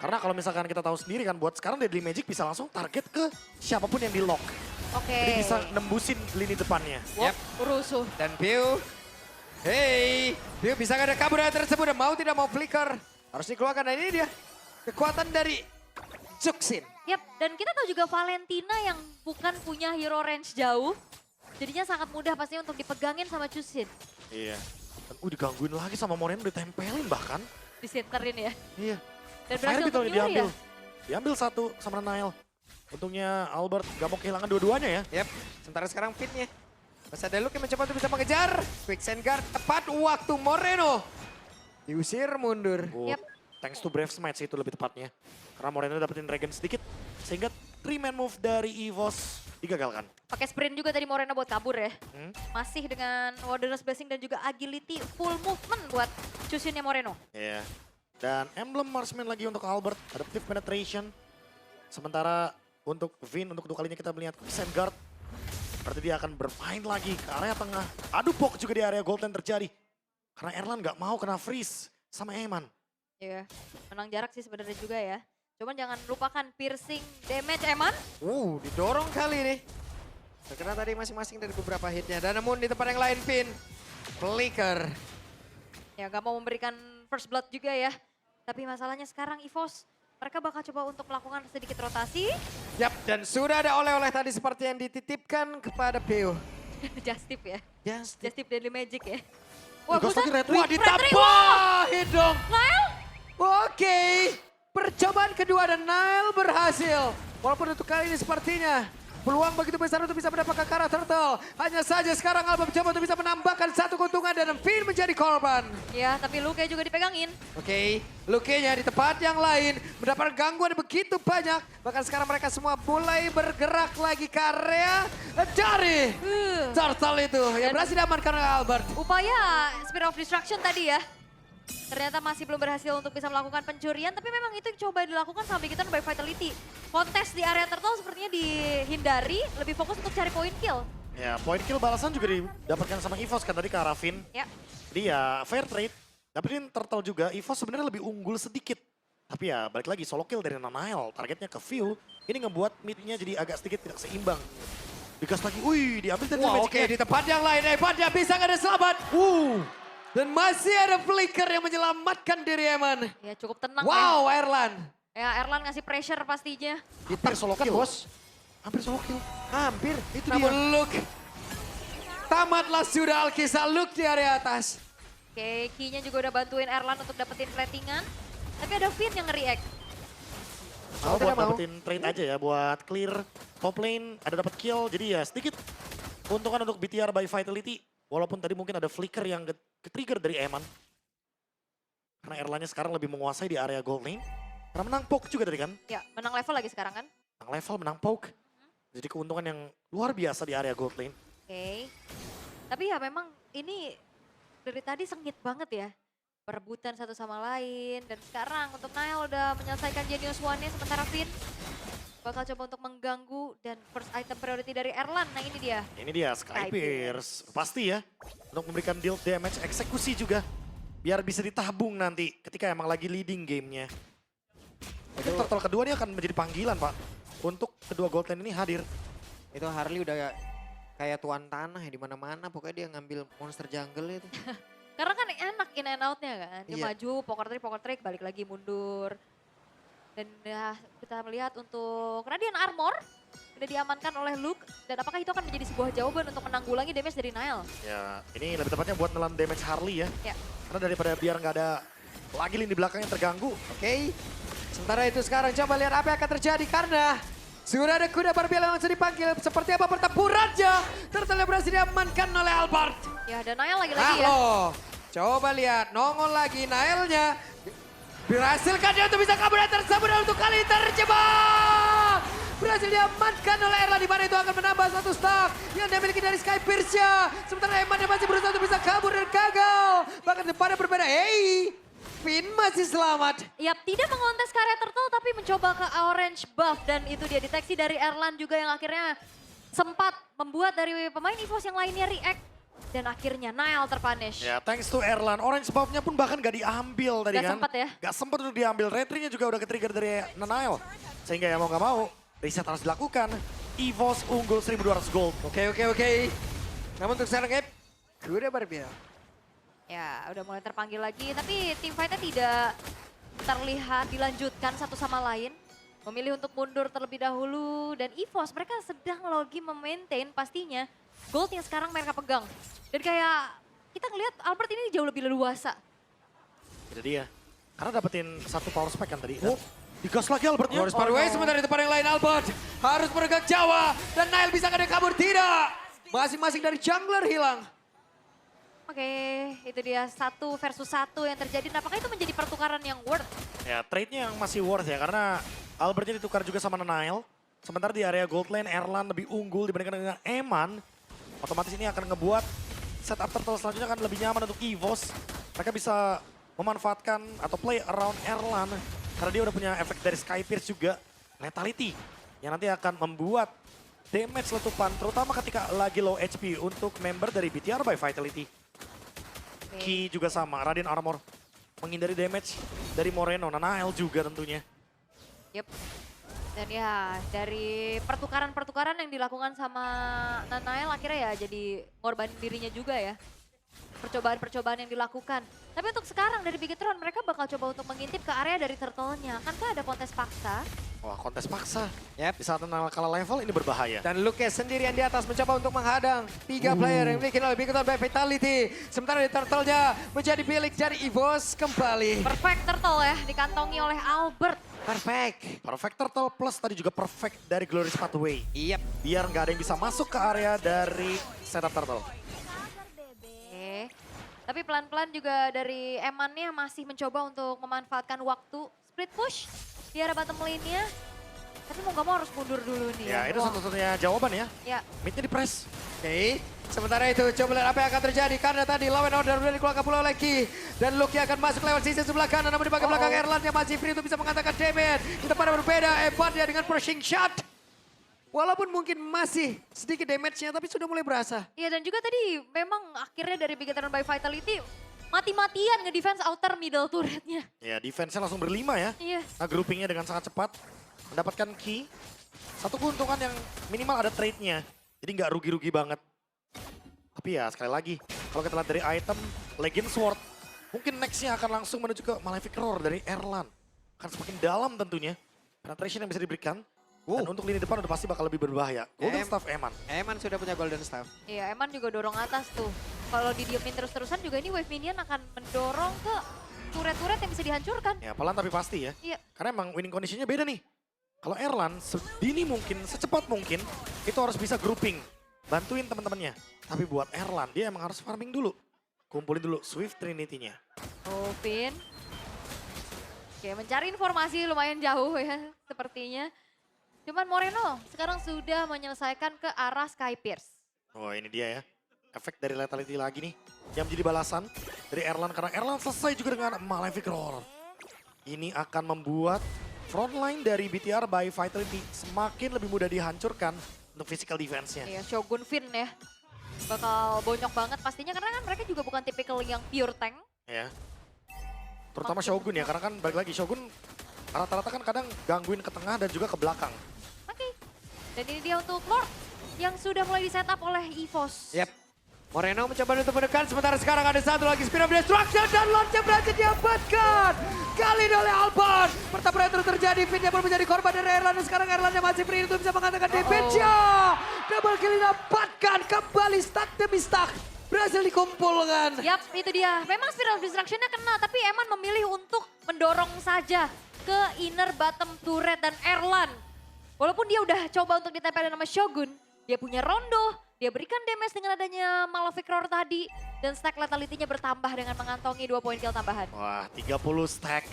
Karena kalau misalkan kita tahu sendiri kan, buat sekarang Deadly Magic bisa langsung target ke siapapun yang di lock. Oke. Jadi bisa nembusin lini depannya. Wop, rusuh. Dan Piu, hey, Piu bisa gak ada kabur dari tersebut dan mau tidak mau flicker. Harus dikeluarkan dan ini dia kekuatan dari Juxin. Yap, dan kita tahu juga Valentina yang bukan punya hero range jauh. Jadinya sangat mudah pastinya untuk dipegangin sama Chusin. Iya. Dan digangguin lagi sama Moreno, ditempelin bahkan. Disenterin ya. Iya. Dan berhasil Fireball untuk nih diambil. nyuri ya. Diambil satu sama Nile. Untungnya Albert gak mau kehilangan dua-duanya ya. Yap, sementara sekarang pinnya. Masih ada Luke yang mencoba untuk bisa mengejar. Quick send guard tepat waktu Moreno. Diusir mundur. Oh, Yap. Thanks to Brave Smite sih itu lebih tepatnya. Karena Moreno dapetin Dragon sedikit. Sehingga 3-man move dari EVOS digagalkan. Pakai sprint juga tadi Moreno buat kabur ya. Hmm? Masih dengan Wilderness Blessing dan juga agility full movement buat Chusinnya Moreno. Iya. Dan Emblem Marksman lagi untuk Albert. Adaptive Penetration. Sementara untuk Vin, untuk 2 kalinya kita melihat Quicksand Guard. Berarti dia akan bermain lagi ke area tengah. Adu pok juga di area gold yang terjadi. Karena Erlan gak mau kena freeze sama Eman. Iya, menang jarak sih sebenarnya juga ya. Cuman jangan lupakan piercing damage Eman. Didorong kali ini. Terkena tadi masing-masing dari beberapa hitnya. Dan namun di tempat yang lain Vin. Flicker. Ya gak mau memberikan first blood juga ya. Tapi masalahnya sekarang EVOS, mereka bakal coba untuk melakukan sedikit rotasi. Yap, dan sudah ada oleh-oleh tadi seperti yang dititipkan kepada Piu. Just tip ya. Just Just tip Deadly Magic ya. Ghost lagi Red Wah, Wing. ditampahin dong. Nile? Oke, percobaan kedua dan Nile berhasil. Walaupun untuk kali ini sepertinya peluang begitu besar untuk bisa mendapatkan Kara Turtle. Hanya saja sekarang Alba mencoba untuk bisa menambahkan satu keuntungan dan Finn menjadi korban. Ya, tapi Luke juga dipegangin. Oke, Luke-nya di tempat yang lain mendapatkan gangguan begitu banyak. Bahkan sekarang mereka semua mulai bergerak lagi ke area dari Turtle itu yang berhasil diamankan oleh Albert. Upaya Spirit of Destruction tadi ya. Ternyata masih belum berhasil untuk bisa melakukan pencurian, tapi memang itu yang coba dilakukan sama Bigiton by Vitality. Kontes di area turtle sepertinya dihindari, lebih fokus untuk cari point kill. Ya, point kill balasan juga didapatkan sama EVOS kan tadi ke arah Vin. Ya, Jadi ya fair trade. Dapetin turtle juga, EVOS sebenarnya lebih unggul sedikit. Tapi ya balik lagi solo kill dari Nile, targetnya ke View. Ini ngebuat mid-nya jadi agak sedikit tidak seimbang. Digas lagi, wih diambil dari Wah, Magic oke, Hand. di tempat yang lain Evan dia bisa nggak ada selamat. Dan masih ada flicker yang menyelamatkan diri Eman. ya cukup tenang Wow, Erlan. ya. Ya Erlan ngasih pressure pastinya. Hampir solo kill. Bos. Hampir solo kill. Hampir. Itu Namun dia. Luke. Tamatlah sudah Alkisah Luke di area atas. Oke, Key-nya juga udah bantuin Erlan untuk dapetin platingan. Tapi ada Finn yang nge-react. Mau tidak buat mau. dapetin trade aja ya, buat clear top lane, ada dapat kill. Jadi ya sedikit keuntungan untuk BTR by Vitality. Walaupun tadi mungkin ada flicker yang ke-trigger dari Eman. Karena Erlannya sekarang lebih menguasai di area gold lane. Karena menang poke juga tadi kan. Ya, menang level lagi sekarang kan. Menang level, menang poke. Jadi keuntungan yang luar biasa di area gold lane. Oke. Tapi ya memang ini dari tadi sengit banget ya. Perebutan satu sama lain. Dan sekarang untuk Nile udah menyelesaikan Genius One-nya sementara Finn bakal coba untuk mengganggu dan first item priority dari Erlan. Nah ini dia. Ini dia Sky Pierce. Pasti ya. Untuk memberikan deal damage eksekusi juga. Biar bisa ditabung nanti ketika emang lagi leading gamenya. Mungkin turtle kedua ini akan menjadi panggilan Pak. Untuk kedua gold lane ini hadir. Itu Harley udah kayak tuan tanah ya di mana-mana. Pokoknya dia ngambil monster jungle itu. Karena kan enak in and out-nya kan. Dia Iya. maju, poker trick, balik lagi mundur. Dan ya kita melihat untuk Radiant Armor sudah diamankan oleh Luke. Dan apakah itu akan menjadi sebuah jawaban untuk menanggulangi damage dari Nile? Ya ini lebih tepatnya buat nelan damage Harley ya. Ya. Karena daripada biar nggak ada lagi lini belakang yang terganggu. Oke. Sementara itu sekarang coba lihat apa yang akan terjadi karena sudah ada kuda Barbie yang langsung dipanggil. Seperti apa pertempurannya. Turtle berhasil diamankan oleh Albert. Ya ada Nile lagi-lagi ya. Halo. Coba lihat nongol lagi Nile-nya. Berhasilkan dia untuk bisa kabur dari tersebut dan untuk kali terjebak. Berhasil diamankan oleh Erla di mana itu akan menambah satu stack yang dimiliki dari Sky Pierce-nya. Sementara Eman yang masih berusaha untuk bisa kabur dan gagal. Bahkan depannya berbeda. Hey, Finn masih selamat. Yap, tidak mengontes karya turtle tapi mencoba ke orange buff. Dan itu dia deteksi dari Erlan juga yang akhirnya sempat membuat dari pemain EVOS yang lainnya react. Dan akhirnya Nile terpunish. Ya, thanks to Erlan. Orange buff-nya pun bahkan gak diambil tadi Gak kan. sempet ya. Gak sempet untuk diambil. Retry-nya juga udah ke-trigger dari Nile. Sehingga ya mau gak mau, reset harus dilakukan. EVOS unggul 1.200 gold. Oke. Namun untuk sekarang Gabe, kuda berbeda. Ya, udah mulai terpanggil lagi. Tapi tim fight-nya tidak terlihat dilanjutkan satu sama lain. Memilih untuk mundur terlebih dahulu. Dan EVOS mereka sedang lagi memaintain pastinya gold yang sekarang mereka pegang. Dan kayak kita ngelihat Albert ini jauh lebih leluasa. Itu dia. Karena dapetin satu power spike kan tadi. Dan digas lagi Albertnya. Harus pathway, sementara di depan yang lain Albert harus meregang Jawa. Dan Nile bisa ada kabur, tidak. Masing-masing dari jungler hilang. Oke, itu dia 1 versus 1 yang terjadi. Nah, apakah itu menjadi pertukaran yang worth? Ya, trade-nya yang masih worth ya. Karena Albertnya ditukar juga sama Nile. Sementara di area gold lane, Erlan lebih unggul dibandingkan dengan Eman. Otomatis ini akan ngebuat setup turtle selanjutnya akan lebih nyaman untuk EVOS. Mereka bisa memanfaatkan atau play around Erlan. Karena dia udah punya efek dari Sky Pierce juga. Lethality. Yang nanti akan membuat damage letupan. Terutama ketika lagi low HP untuk member dari BTR by Vitality. Ki juga sama, Radiant Armor. Menghindari damage dari Moreno. Nile juga tentunya. Yep. Dan ya dari pertukaran-pertukaran yang dilakukan sama Nanael akhirnya ya jadi ngorbanin dirinya juga ya. Percobaan-percobaan yang dilakukan. Tapi untuk sekarang dari Bigetron mereka bakal coba untuk mengintip ke area dari turtle-nya. Akankah ada kontes paksa? Wah, kontes paksa. Yep. Di saat Nile kalah level ini berbahaya. Dan Lucas sendirian di atas mencoba untuk menghadang 3 player yang dimiliki oleh Bigetron by Vitality. Sementara di turtle-nya menjadi milik dari EVOS kembali. Perfect turtle ya dikantongi oleh Albert. Perfect. Perfect Turtle plus tadi juga perfect dari Glorious Pathway. Yep. Biar nggak ada yang bisa masuk ke area dari setup Turtle. Oke. Tapi pelan-pelan juga dari Emannya masih mencoba untuk memanfaatkan waktu split push di arah bottom lane-nya. Tapi mau gak mau harus mundur dulu nih. Ya, itu Wah. satu-satunya jawaban ya. Ya, Midnya di press. Oke, sementara itu coba lihat apa yang akan terjadi karena tadi lawan order sudah dikeluarkan pula oleh Ki. Dan Lucky akan masuk lewat sisi sebelah kanan namun di bagian belakang Erlan yang masih free untuk bisa mengatakan damage. Di tempat yang berbeda, Evan dia dengan pushing shot. Walaupun mungkin masih sedikit damage-nya tapi sudah mulai berasa. iya dan juga tadi memang akhirnya dari Bigetron by Vitality mati-matian nge-defense outer middle turret-nya. Ya, defense-nya langsung berlima ya. Iya. Nah, groupingnya dengan sangat cepat. Mendapatkan key. Satu keuntungan yang minimal ada trade-nya. Jadi nggak rugi-rugi banget. Tapi ya sekali lagi, kalau kita lihat dari item Legend Sword, mungkin next-nya akan langsung menuju ke Malefic Roar dari Erlan. Akan semakin dalam tentunya. Penetration yang bisa diberikan. Dan untuk lini depan udah pasti bakal lebih berbahaya. Golden Staff Eman. Eman sudah punya Golden Staff. Iya, Eman juga dorong atas tuh. Kalau didiemin terus-terusan juga ini wave minion akan mendorong ke turret-turret yang bisa dihancurkan. Ya pelan tapi pasti ya. Iya. Karena emang winning conditionnya beda nih. Kalau Erlan sedini mungkin, secepat mungkin, itu harus bisa grouping. Bantuin teman-temannya. Tapi buat Erlan, dia emang harus farming dulu. Kumpulin dulu Swift Trinity-nya. Oh, Vin. Oke, mencari informasi lumayan jauh ya sepertinya. Cuman Moreno sekarang sudah menyelesaikan ke arah Sky Pierce. Oh ini dia ya. Efek dari Lethality lagi nih. Yang menjadi balasan dari Erlan. Karena Erlan selesai juga dengan Malefic Roar. Ini akan membuat frontline dari BTR by Vitality semakin lebih mudah dihancurkan untuk physical defense-nya. Iya, Shogun Vin ya. Bakal bonyok banget pastinya karena kan mereka juga bukan tipikal yang pure tank. Ya. Terutama Shogun ya, karena kan balik lagi Shogun rata-rata kan kadang gangguin ke tengah dan juga ke belakang. Oke. Dan ini dia untuk Lord yang sudah mulai di setup oleh EVOS. Yep. Moreno mencoba untuk mendekat, sementara sekarang ada satu lagi Spear of Destruction dan launch yang berhasil diamankan. Kali ini oleh Alban. Pertempuran terus terjadi, Finn yang belum menjadi korban dari Erlan. Dan sekarang Erlan yang masih free untuk bisa mengatakan damage-nya. Double kill didapatkan, kembali stack demi stack. Berhasil dikumpulkan. Yap, itu dia. Memang Spear of Destruction-nya kena, tapi Eman memilih untuk mendorong saja ke inner bottom turret dan Erlan. Walaupun dia udah coba untuk ditempelin sama Shogun, dia punya Rondo, dia berikan damage dengan adanya Malefic Roar tadi. Dan stack lethality-nya bertambah dengan mengantongi 2 poin kill tambahan. Wah 30 stack.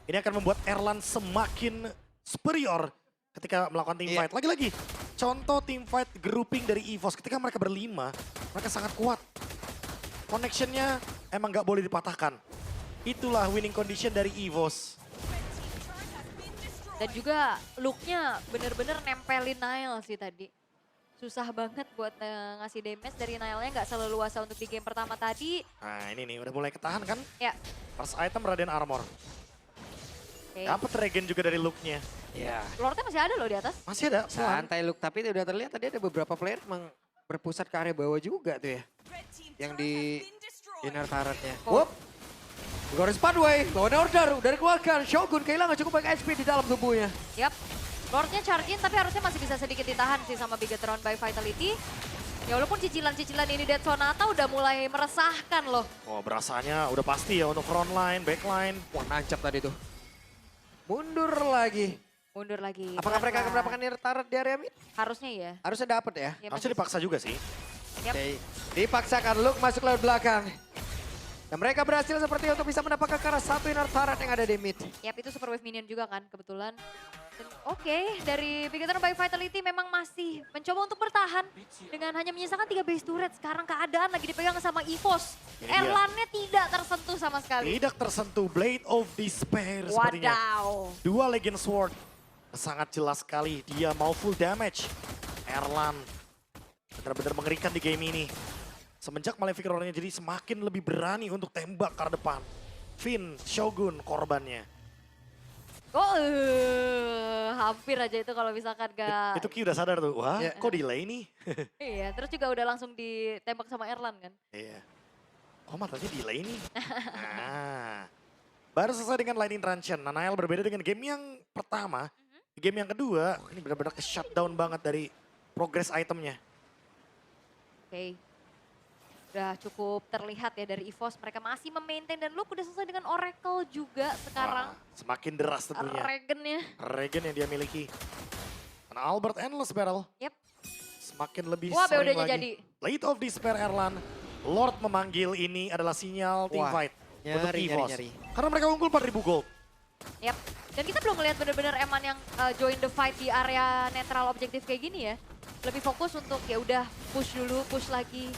Ini akan membuat Erlan semakin superior ketika melakukan team fight. Lagi-lagi contoh team fight grouping dari EVOS ketika mereka berlima, mereka sangat kuat. Connection-nya emang nggak boleh dipatahkan. Itulah winning condition dari EVOS. Dan juga look-nya bener-bener nempelin Nile sih tadi. susah banget buat ngasih damage dari Nile-nya, nggak seleluasa untuk di game pertama tadi. Nah ini nih udah mulai ketahan kan. Ya, First item Radiant Armor. oke. Dapat regen juga dari look-nya. Ya. Lordnya masih ada loh di atas. Masih ada. Swan. Santai look, tapi udah terlihat tadi ada beberapa player emang berpusat ke area bawah juga tuh ya. Yang di inner turret-nya. Oh. Wup. Goris Padway, lawan order, udah dikeluarkan. Shogun kehilangan cukup banyak HP di dalam tubuhnya. Yap, Lordnya charge in tapi harusnya masih bisa sedikit ditahan sih sama Bigetron by Vitality. Ya walaupun cicilan-cicilan ini Dead Sonata udah mulai meresahkan loh. Oh berasanya udah pasti ya untuk front line, back line. Wah nancap tadi tuh. Mundur lagi. Mundur lagi. Apakah mereka akan pelan-pelan. mendapatkan inner turret di area mid? Harusnya ya. Harusnya dapat ya. Ya, Harusnya masih- dipaksa juga sih. Yap. Oke, dipaksakan Luke masuk lewat belakang. Dan mereka berhasil seperti untuk bisa mendapatkan ke arah satu inner turret yang ada di mid. Yap, itu Super Wave Minion juga kan kebetulan. Dan Oke, dari Bigetron by Vitality memang masih mencoba untuk bertahan dengan hanya menyisakan 3 base turret. Sekarang keadaan lagi dipegang sama EVOS. Ini dia. Erlannya tidak tersentuh sama sekali. Tidak tersentuh Blade of Despair sepertinya. Wadaw. Dua Legend Sword. Sangat jelas sekali dia mau full damage. Erlan benar-benar mengerikan di game ini. Semenjak Malefic Roar-nya jadi semakin lebih berani untuk tembak ke arah depan. Finn, Shogun korbannya. Oh, hampir aja itu kalau misalkan gak... Itu Ki udah sadar tuh, wah Ya. kok delay nih? Iya, terus juga udah langsung ditembak sama Erlan kan. Iya. Oh matanya delay nih. Nah, baru selesai dengan Lightning Truncheon. Nanael berbeda dengan game yang pertama. Di game yang kedua, ini benar-benar ke shutdown banget dari progress itemnya. Oke. Udah cukup terlihat ya dari EVOS. Mereka masih memaintain dan Luke udah selesai dengan Oracle juga sekarang. Wah, semakin deras tentunya. Regennya. Regen yang dia miliki. Dan Albert Endless Barrel Yep. semakin lebih Wah, sering BOD-nya lagi. jadi. Blade of Despair Erlan. Lord memanggil ini adalah sinyal team Wah, fight untuk nyari, EVOS. nyari. Karena mereka unggul 4.000 gold. Yep. Dan kita belum ngeliat bener-bener Eman yang join the fight di area netral objektif kayak gini ya. Lebih fokus untuk ya udah push dulu, push lagi.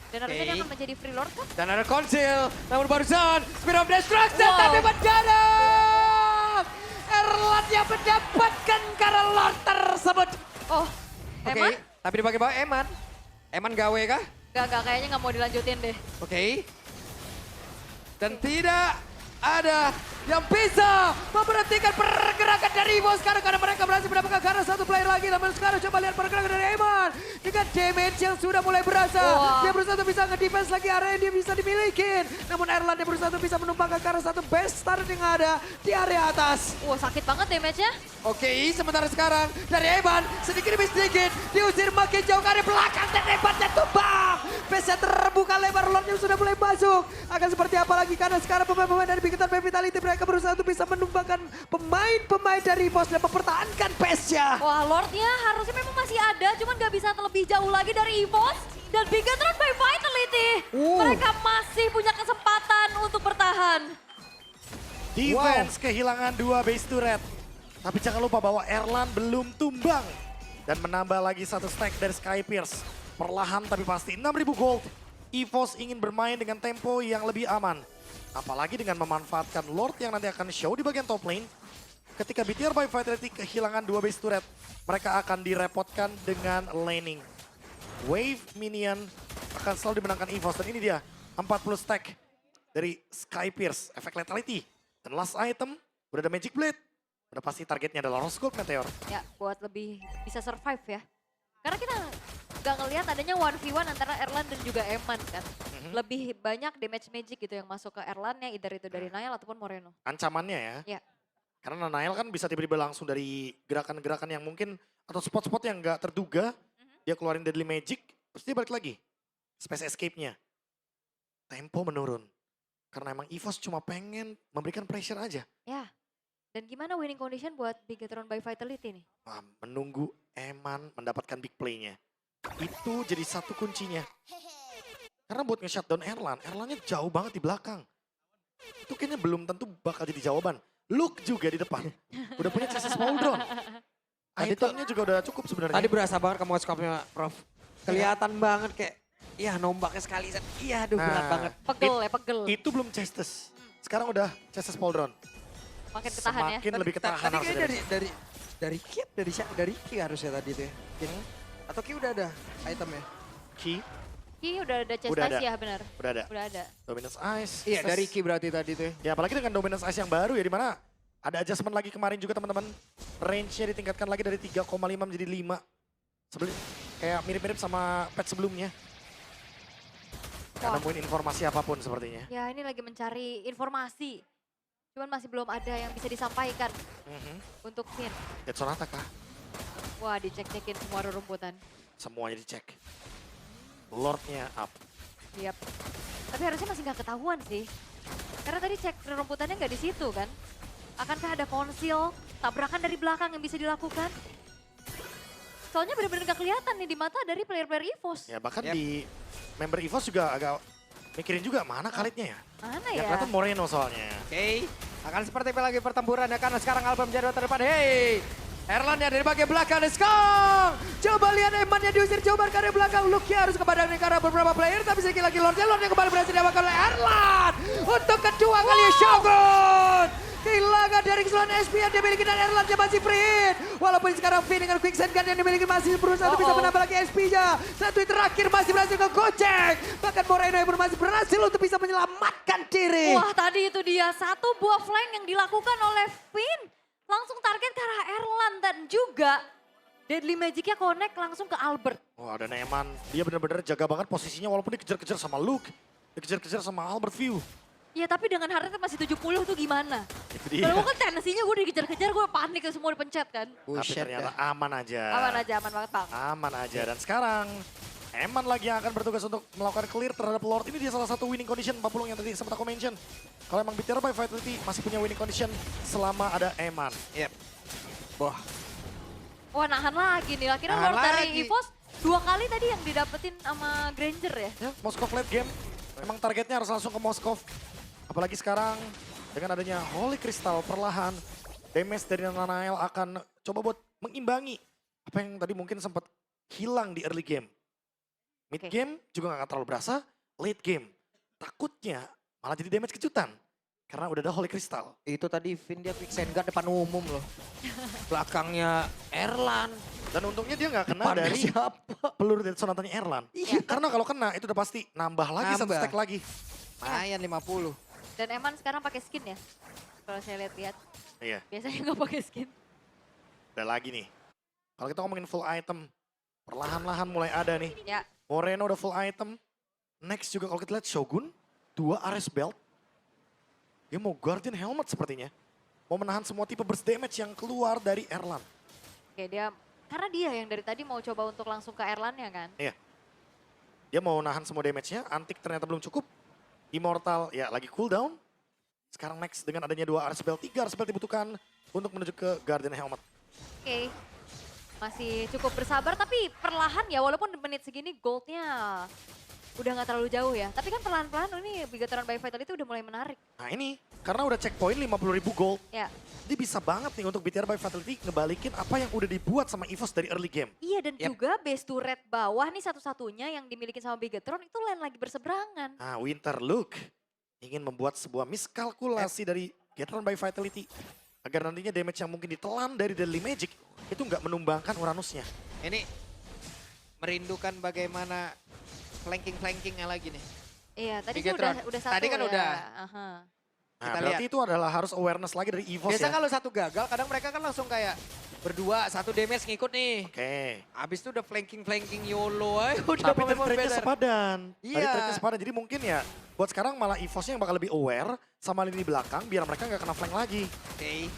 Dan harusnya dia Oke. akan menjadi free lord kan? Dan ada Conceal, namun barusan Spear of Destruction Wow. tapi mendadak. Erlan yang mendapatkan karena Lord tersebut. Oh, Oke, Eman? tapi dipakai bawa Eman. Eman gawe kah? Gak, kayaknya nggak mau dilanjutin deh. Oke. Dan tidak ada yang bisa memberhentikan pergerakan dari EVOS sekarang karena mereka berhasil mendapatkan karena satu player lagi. Namun sekarang coba lihat pergerakan dari Eman dengan damage yang sudah mulai berasa. Wah. Dia berusaha untuk bisa nge-defense lagi area yang dia bisa dimiliki. Namun Erlan dia berusaha untuk bisa menumpangkan karena satu best start yang ada di area atas. Wah, sakit banget damage-nya. Oke, sementara sekarang dari Eman sedikit demi sedikit diusir makin jauh ke area belakang dan hebatnya tumbang. Base-nya terbuka lebar, Lordnya sudah mulai masuk. Akan seperti apa lagi karena sekarang pemain-pemain dari Bigetron Vitality mereka berusaha untuk bisa menumbangkan pemain-pemain dari EVOS dan mempertahankan base-nya. Wah, Lordnya harusnya memang masih ada, cuman gak bisa terlebih jauh lagi dari EVOS. Dan Bigetron by Vitality, mereka masih punya kesempatan untuk bertahan. Defense kehilangan 2 base turret. Tapi jangan lupa bahwa Erlan belum tumbang. Dan menambah lagi satu stack dari Sky Pierce. Perlahan tapi pasti 6.000 gold. EVOS ingin bermain dengan tempo yang lebih aman. Apalagi dengan memanfaatkan Lord yang nanti akan show di bagian top lane. Ketika BTR by Vitality kehilangan 2 base turret, mereka akan direpotkan dengan laning. Wave Minion akan selalu dimenangkan EVOS. Dan ini dia 40 stack dari Sky Pierce, efek Lethality. Dan last item, udah ada Magic Blade. Udah pasti targetnya adalah Rose Gold Meteor. Ya, buat lebih bisa survive ya. Karena kita gak ngelihat adanya 1v1 antara Erlan dan juga Eman kan. Lebih banyak damage magic gitu yang masuk ke Erlannya, either itu dari Nile ataupun Moreno. Ancamannya ya. Ya. Karena Nile kan bisa tiba-tiba langsung dari gerakan-gerakan yang mungkin, atau spot-spot yang gak terduga. Dia keluarin Deadly Magic, terus dia balik lagi. Space Escape-nya. Tempo menurun. Karena emang EVOS cuma pengen memberikan pressure aja. Ya. Dan gimana winning condition buat Bigetron by Vitality nih? Wah, menunggu Eman mendapatkan big play-nya. Itu jadi satu kuncinya. Karena buat nge-shutdown Erlan, Erlannya jauh banget di belakang. Itu kayaknya belum tentu bakal jadi jawaban. Luke juga di depan. Udah punya chassis Pauldron. Itemnya juga udah cukup sebenarnya. Tadi berasa banget kamu scope-nya, Prof. Kelihatan banget kayak, iya nombaknya sekali. Iya, aduh berat Nah, banget. Pegel ya, pegel. Itu belum chassis. Sekarang udah chassis Pauldron. Makin ketahan ya. Semakin lebih ketahan Tadi harusnya kayaknya dari Ki harusnya tadi itu ya. Atau Ki udah ada itemnya? Ki, Ki udah ada chest Udah ice ada. ya benar. udah ada. Udah ada. Dominance Ice. Iya Ses- dari Ki berarti tadi tuh. Ya apalagi dengan Dominance Ice yang baru ya, di mana ada adjustment lagi kemarin juga teman-teman. Range-nya ditingkatkan lagi dari 3,5 menjadi 5. Kayak mirip-mirip sama patch sebelumnya. Gak Wah. nemuin informasi apapun sepertinya. Ya ini lagi mencari informasi. Cuman masih belum ada yang bisa disampaikan untuk Finn. Dead Sonata kah? Wah dicek-cekin semua rerumputan. Semuanya dicek. Lordnya up. Yap. Tapi harusnya masih nggak ketahuan sih. Karena tadi cek rerumputannya nggak di situ kan. Akankah ada konsil, tabrakan dari belakang yang bisa dilakukan? Soalnya benar-benar nggak kelihatan nih di mata dari player-player EVOS. Ya bahkan Yap. di member EVOS juga agak mikirin juga mana Khalidnya ya. Mana Yang ya? kelihatan Moreno soalnya. Oke, akan seperti apa lagi pertempuran ya karena sekarang Alba menjadi terdepan. Hey, Erlan ya dari bagian belakang, let's go! Coba lihat Eman yang diusir coba dari belakang. Lucky harus kepada negara beberapa player, tapi sekali lagi Lordnya kembali berhasil diamankan oleh Erlan. Untuk kedua kali Shogun. Kehilangan dari keseluruhan SP yang dimiliki dan Erlan masih free. Walaupun sekarang Finn dengan Quicksand Gun yang dimiliki masih berusaha untuk bisa menambah lagi SP-nya. Satu yang terakhir masih berhasil ke gocek. Bahkan Moreno yang masih berhasil untuk bisa menyelamatkan diri. Wah tadi itu dia satu buah flank yang dilakukan oleh Finn. Langsung target ke arah Erlan dan juga Deadly Magic-nya connect langsung ke Albert. Wah ada Neman, dia benar-benar jaga banget posisinya walaupun dikejar-kejar sama Luke. Dikejar-kejar sama Albert View. Ya tapi dengan heart rate masih 70 tuh gimana? Itu dia. Kalau kan tendensinya gue dikejar-kejar, gue panik semua dipencet kan. Tapi Buset ternyata dah. aman aja. Aman aja, aman banget Bang. Aman aja. Dan sekarang Eman lagi yang akan bertugas untuk melakukan clear terhadap Lord. Ini dia salah satu winning condition 40 yang tadi sempat aku mention. Kalau emang Bitter by Vitality masih punya winning condition selama ada Eman. Yep. Wah, Wah nahan lagi nih, akhirnya Nahan Lord dari lagi. EVOS 2 kali tadi yang didapetin sama Granger ya. Ya, Moskov late game. Emang targetnya harus langsung ke Moskov. Apalagi sekarang dengan adanya Holy Crystal perlahan. Damage dari Nanael akan coba buat mengimbangi apa yang tadi mungkin sempat hilang di early game. Mid Oke. game juga gak akan terlalu berasa. Late game takutnya malah jadi damage kejutan. Karena udah ada Holy Crystal. itu tadi Finn dia Quicksand Gun depan umum loh. Belakangnya Erlan. Dan untungnya dia gak kena Depannya dari siapa? peluru dari sonatanya Erlan. Iya. Karena kalau kena itu udah pasti nambah lagi satu Nambah. stack lagi. Lumayan 50. Dan Eman sekarang pakai skin ya. Kalau saya lihat-lihat, Iya, biasanya nggak pakai skin. udah lagi nih. Kalau kita ngomongin full item, perlahan-lahan mulai ada nih. Ya, Moreno udah full item. Next juga kalau kita lihat Shogun, 2 Ares Belt. Dia mau Guardian Helmet sepertinya. Mau menahan semua tipe burst damage yang keluar dari Erlan. oke dia, karena dia yang dari tadi mau coba untuk langsung ke Erlan ya kan. Dia mau nahan semua damage-nya, Antik ternyata belum cukup. Immortal ya lagi cooldown. Sekarang next dengan adanya 2 Ares Belt, 3 Ares Belt dibutuhkan untuk menuju ke Guardian Helmet. Oke, masih cukup bersabar tapi perlahan ya walaupun di menit segini goldnya udah nggak terlalu jauh ya. Tapi kan perlahan-perlahan ini Bigatron by Vitality udah mulai menarik. Nah ini, karena udah checkpoint 50.000 gold, Ya, dia bisa banget nih untuk BTR by Vitality ngebalikin apa yang udah dibuat sama EVOS dari early game. iya dan Yap. juga base turret bawah nih satu-satunya yang dimiliki sama Bigatron itu lane lagi berseberangan. Nah, Winter Luke ingin membuat sebuah miskalkulasi dari Gatron by Vitality. Agar nantinya damage yang mungkin ditelan dari Deadly Magic itu nggak menumbangkan Uranusnya. Ini merindukan bagaimana flanking-flankingnya lagi nih. Iya, tadi sih Bigatron. udah satu Tadi kan ya. udah. Aha. Nah, Kita berarti itu adalah harus awareness lagi dari EVOS Biasa ya. kalau satu gagal, kadang mereka kan langsung kayak berdua, satu damage ngikut nih. Oke. Abis itu udah flanking YOLO aja. Udah Tapi tadi pemain trade-nya better. sepadan. Tadi Iya. trade-nya sepadan. Jadi mungkin ya buat sekarang malah EVOS-nya yang bakal lebih aware sama lini belakang biar mereka nggak kena flank lagi. Oke,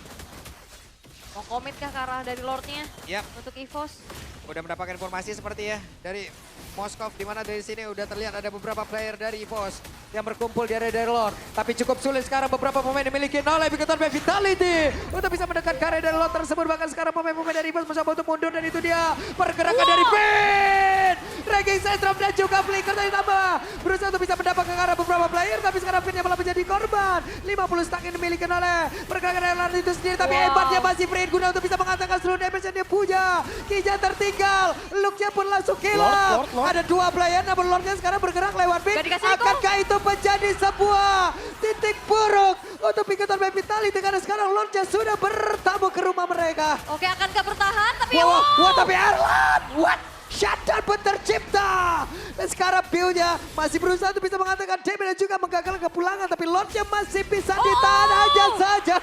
Mau komit kah ke arah dari Lordnya yap. untuk EVOS? Udah mendapatkan informasi seperti ya dari Moskov, di mana dari sini udah terlihat ada beberapa player dari EVOS yang berkumpul di area dari Lord. Tapi cukup sulit sekarang beberapa pemain dimiliki oleh Bigatron by Vitality untuk bisa mendekat ke area dari Lord tersebut. Bahkan sekarang pemain-pemain dari EVOS mencoba untuk mundur dan itu dia pergerakan dari Finn. Ranking Centrum dan juga Flicker tadi tambah. Berusaha untuk bisa mendapat ke arah beberapa player, tapi sekarang Finn yang malah menjadi korban. 50 stack yang dimiliki oleh pergerakan dari Lord itu sendiri. Tapi Wow. hebatnya masih free guna untuk bisa mengatakan seluruh damage yang dia punya. Kija tertinggal, Luke-nya pun langsung hilang. Lord. Ada 2 player, namun Lord-nya sekarang bergerak lewat Finn. Gak dikasih recall. Akankah itu menjadi sebuah titik buruk untuk Bigatron by Vitality? Karena sekarang Lord-nya sudah bertamu ke rumah mereka. Oke, akankah bertahan? Tapi Wah, tapi Erlan, what? shutdown pun tercipta. Dan sekarang Bill-nya masih berusaha untuk bisa mengatakan damage dan juga menggagalkan kepulangan. Tapi Lord-nya masih bisa ditahan aja saja.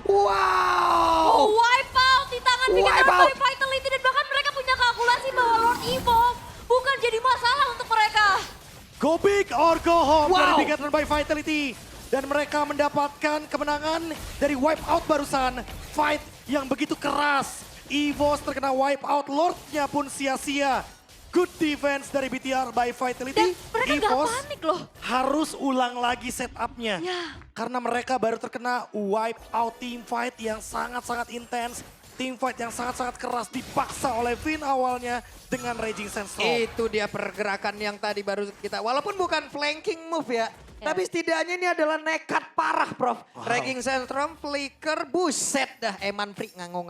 Wow. Wipe out di tangan Wipe Bigetron out. by Vitality. Dan bahkan mereka punya kalkulasi bahwa Lord Evo bukan jadi masalah untuk mereka. Go big or go home Wow. dari Bigetron by Vitality. Dan mereka mendapatkan kemenangan dari wipe out barusan. Fight yang begitu keras. EVOS terkena wipe out, Lord-nya pun sia-sia. Good defense dari BTR by Vitality. Dan mereka nggak EVOS panik loh. harus ulang lagi setupnya. Ya. Karena mereka baru terkena wipe out team fight yang sangat-sangat intens. Team fight yang sangat-sangat keras dipaksa oleh Vin awalnya dengan Raging Sandstorm. Itu dia pergerakan yang tadi baru kita, walaupun bukan flanking move ya. Ya. Tapi setidaknya ini adalah nekat parah, Prof. Wow. Raging Sandstorm, flicker, buset dah. Eman Freak ngangong.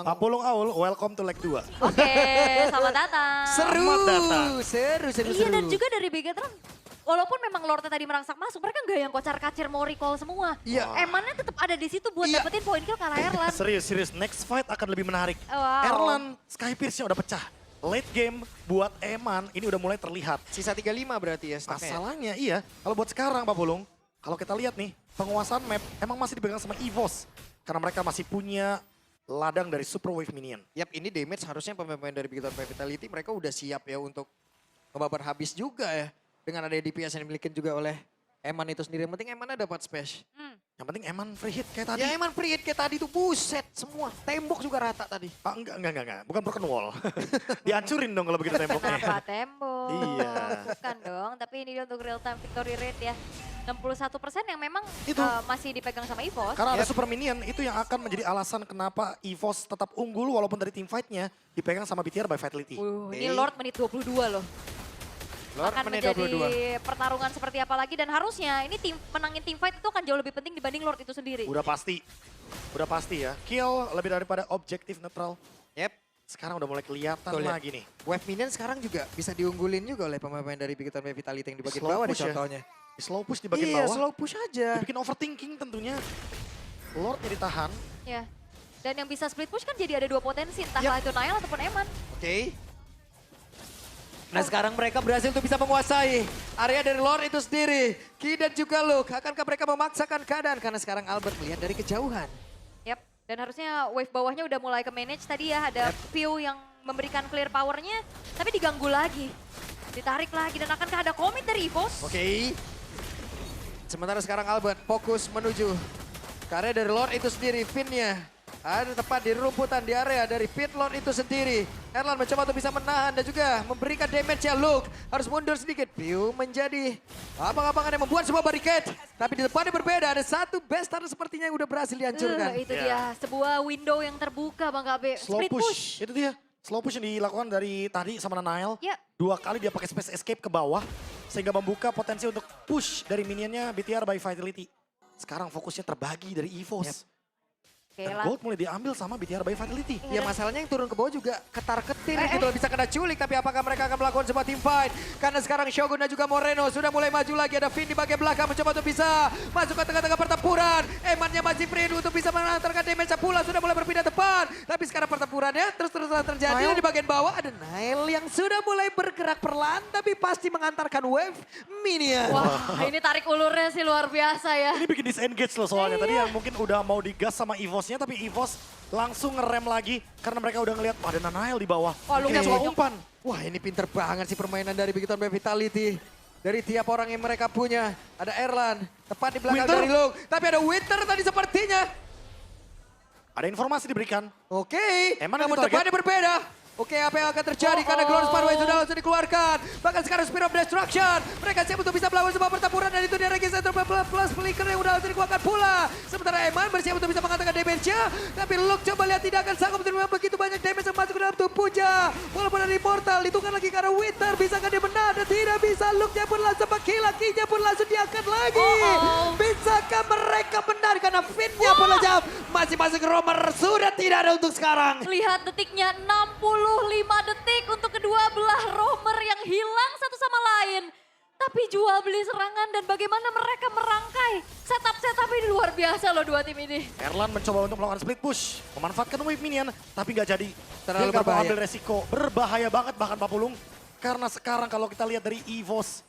Pak Pulung Aul, welcome to leg 2. Oke, selamat datang. Seru, Selamat datang. seru. Iya dan juga dari Bigetron, walaupun memang Lordnya tadi merangsak masuk, mereka nggak yang kocar-kacir mau recall semua. Iya. Emannya tetap ada di situ buat Iya. dapetin poin kill ke arah Erlan. Serius. Next fight akan lebih menarik. Wow. Erlan, Skypierce-nya udah pecah. Late game buat Eman ini udah mulai terlihat. Sisa 35 berarti ya stoknya. Masalahnya iya, kalau buat sekarang Pak Pulung, kalau kita lihat nih, penguasaan map emang masih dipegang sama EVOS. Karena mereka masih punya ladang dari Super Wave Minion. Yap, ini damage harusnya pemain-pemain dari Bigetron Vitality mereka udah siap ya untuk ngebabar habis juga ya. Dengan ada DPS yang dimiliki juga oleh Eman itu sendiri. Yang penting Emannya dapat smash. Yang penting Eman free hit kayak tadi. Ya Eman free hit kayak tadi tuh buset semua. Tembok juga rata tadi. Ah, enggak. Bukan broken wall. Dihancurin dong kalau begitu temboknya. Kenapa tembok? Iya. Bukan dong, tapi ini dia untuk real time victory rate ya. 61% yang memang Itu. masih dipegang sama EVOS. Karena ada Super Minion, itu yang akan menjadi alasan kenapa EVOS tetap unggul walaupun dari team fight-nya dipegang sama BTR by Vitality. Ini Lord menit 22 loh. Lord Akan menit menjadi 22. pertarungan seperti apa lagi dan harusnya ini tim menangin tim fight itu akan jauh lebih penting dibanding Lord itu sendiri. Udah pasti ya. Kill lebih daripada objektif netral. Yep. Sekarang udah mulai kelihatan Tuh, lihat. lagi nih. Wave Minion sekarang juga bisa diunggulin juga oleh pemain-pemain dari Bigetron Vitality yang di bagian Slow bawah nih push ya. contohnya. Di slow push di bagian Iya, bawah. slow push aja. Dibikin overthinking tentunya. Lordnya ditahan. Ya. Dan yang bisa split push kan jadi ada dua potensi, entahlah itu Niall ataupun Eman. Oke. Nah sekarang mereka berhasil untuk bisa menguasai area dari Lord itu sendiri. Ki dan juga Luke, akankah mereka memaksakan keadaan? Karena sekarang Albert melihat dari kejauhan. Yap. Dan harusnya wave bawahnya udah mulai ke manage tadi ya, ada Pew yang memberikan clear powernya, tapi diganggu lagi. Ditarik lagi dan akankah ada komit dari EVOS? Oke. Sementara sekarang Albert fokus menuju ke area dari Lord itu sendiri. Finnya ada tepat di rumputan di area dari Pit Lord itu sendiri. Erlan mencoba untuk bisa menahan dan juga memberikan damage ya. Luke harus mundur sedikit. Pew menjadi abang-abangan yang membuat sebuah barricade. Tapi di depannya berbeda, ada satu Bestar sepertinya yang udah berhasil dihancurkan. Itu Ya. dia, sebuah window yang terbuka Bang KB. Slow Split push. Itu dia. Slow push yang dilakukan dari tadi sama Nile. Ya. 2 kali dia pakai space escape ke bawah. Sehingga membuka potensi untuk push dari minionnya BTR by Vitality. Sekarang fokusnya terbagi dari EVOS. Oke Dan lah. gold mulai diambil sama BTR by Vitality. Ya masalahnya yang turun ke bawah juga ketar-ketir Eh, gitu loh, bisa kena culik. Tapi apakah mereka akan melakukan sebuah team fight? Karena sekarang Shogun dan juga Moreno sudah mulai maju lagi. Ada Finn di bagian belakang mencoba untuk bisa masuk ke tengah-tengah pertempuran. Emannya masih free untuk bisa mengantarkan damage pula. Sudah mulai berpindah depan. Tapi sekarang pertempurannya terus-terusan terjadi. Nile. Dan di bagian bawah ada Nile yang sudah mulai bergerak perlahan. Tapi pasti mengantarkan wave minion. Wah, ini tarik ulurnya sih luar biasa ya. Ini bikin disengage loh soalnya. Tadi yang mungkin udah mau digas sama EVOS-nya, tapi EVOS langsung ngerem lagi. Karena mereka udah ngeliat, wah ada Nanael di bawah. Wah, lu Oke, nggak coba banyak. umpan. Wah ini pinter banget sih permainan dari Bigetron Vitality. Dari tiap orang yang mereka punya. Ada Erlan, tepat di belakang Winter. dari Luke. Tapi ada Winter tadi sepertinya. Ada informasi diberikan. Oke, Emang namun itu target? tempatnya berbeda. Oke, apa yang akan terjadi karena Glorious Parway sudah langsung dikeluarkan. Bahkan sekarang Spear of Destruction. Mereka siap untuk bisa melawan sebuah pertempuran dan itu dia Registrator plus Flicker yang udah langsung dikeluarkan pula. Sementara Eman bersiap untuk bisa mengatakan damage-nya. Tapi Luke coba lihat tidak akan sanggup menerima begitu banyak damage yang masuk ke dalam tubuhnya. Walaupun ada Immortal, ditukar lagi karena Winter. Bisakah dia menang? Dan tidak bisa. Luke-nya pun langsung kill-nya pun langsung diangkat lagi. Bisakah mereka menang? Karena Finn-nya pun aja masih masuk ke Romer. Sudah tidak ada untuk sekarang. Lihat detiknya 65 detik untuk kedua belah roamer yang hilang satu sama lain. tapi jual beli serangan dan bagaimana mereka merangkai. Setup ini luar biasa loh dua tim ini. Erlan mencoba untuk melakukan split push, memanfaatkan wave minion, tapi nggak jadi. Terlalu Dia nggak mau berbahaya. ambil resiko, berbahaya banget bahkan Papulung. Karena sekarang kalau kita lihat dari EVOS,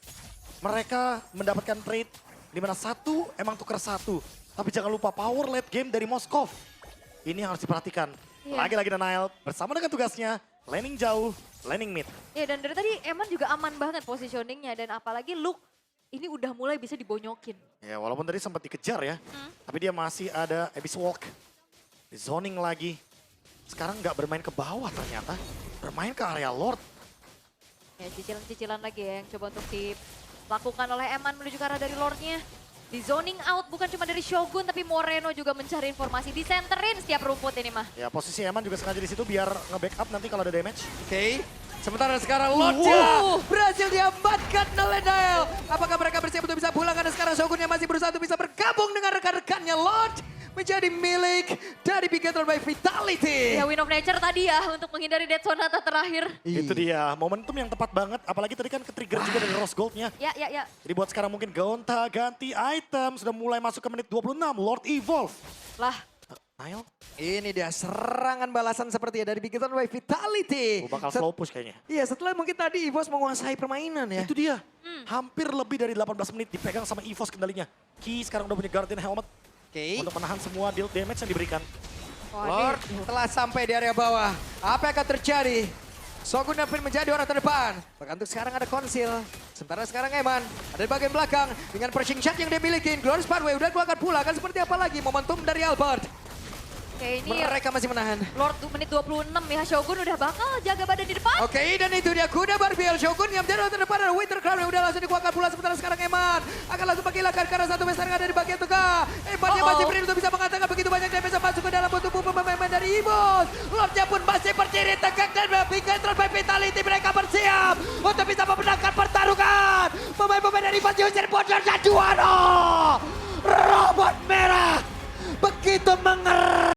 mereka mendapatkan trade di mana satu emang tukar satu. Tapi jangan lupa power late game dari Moskov. Ini yang harus diperhatikan. Iya. Lagi-lagi Denial bersama dengan tugasnya, laning jauh, laning mid. Ya dan dari tadi Eman juga aman banget positioningnya dan apalagi Luke ini udah mulai bisa dibonyokin. Ya walaupun tadi sempat dikejar ya, tapi dia masih ada Abyss Walk. Di zoning lagi. Sekarang nggak bermain ke bawah ternyata, bermain ke area Lord. Ya cicilan-cicilan lagi ya yang coba untuk dilakukan oleh Eman menuju ke arah dari Lordnya. Di zoning out bukan cuma dari Shogun tapi Moreno juga mencari informasi. Disenterin setiap rumput ini mah. Ya posisi Eman juga sengaja di situ biar nge-backup nanti kalau ada damage. Oke. Sementara sekarang Lordnya berhasil diamankan oleh Nael. Apakah mereka bersiap untuk bisa pulang? Karena sekarang Shogun yang masih berusaha untuk bisa bergabung dengan rekan-rekannya. Lord menjadi milik dari Beginner by Vitality. Ya Win of Nature tadi ya untuk menghindari Death Sonata terakhir. Itu dia, momentum yang tepat banget. Apalagi tadi kan ke-trigger juga dari Rose Gold-nya. Ya. Jadi buat sekarang mungkin gonta ganti item. Sudah mulai masuk ke menit 26, Lord Evolve. Lah, Nile, Ini dia serangan balasan seperti ya dari Beginner by Vitality. bakal slow push kayaknya. Iya, setelah mungkin tadi EVOS menguasai permainan ya. Itu dia, hampir lebih dari 18 menit dipegang sama EVOS kendalinya. Ki sekarang udah punya Guardian Helmet Oke. untuk menahan semua deal damage yang diberikan. Lord telah sampai di area bawah. Apa yang akan terjadi? Shogun dan Finn menjadi orang terdepan. Bahkan untuk sekarang ada Konsil. Sementara sekarang Eman ada di bagian belakang. Dengan pressing shot yang dia miliki. Glorious Pathway udah keluarkan pula. Akan seperti apa lagi momentum dari Albert. Oke ini Mereka masih menahan. Lord menit 26 ya. Shogun udah bakal jaga badan di depan. Oke, dan itu dia kuda Barbiel. Shogun yang menjadi orang terdepan adalah Winter Crown yang udah langsung dikuatkan pula. Sementara sekarang Eman akan langsung menghilangkan karena satu besar ada di bagian tengah. Eman yang masih berani untuk bisa mengatakan begitu banyak damage yang masuk ke dalam tubuh pemain dari EVOS. Lordnya pun masih berdiri tegak dan Beginner by Vitality mereka bersiap untuk bisa memenangkan pertarungan. Pemain-pemain dari EVOS diusir bocor dan Juano. Robot merah begitu mengerikan.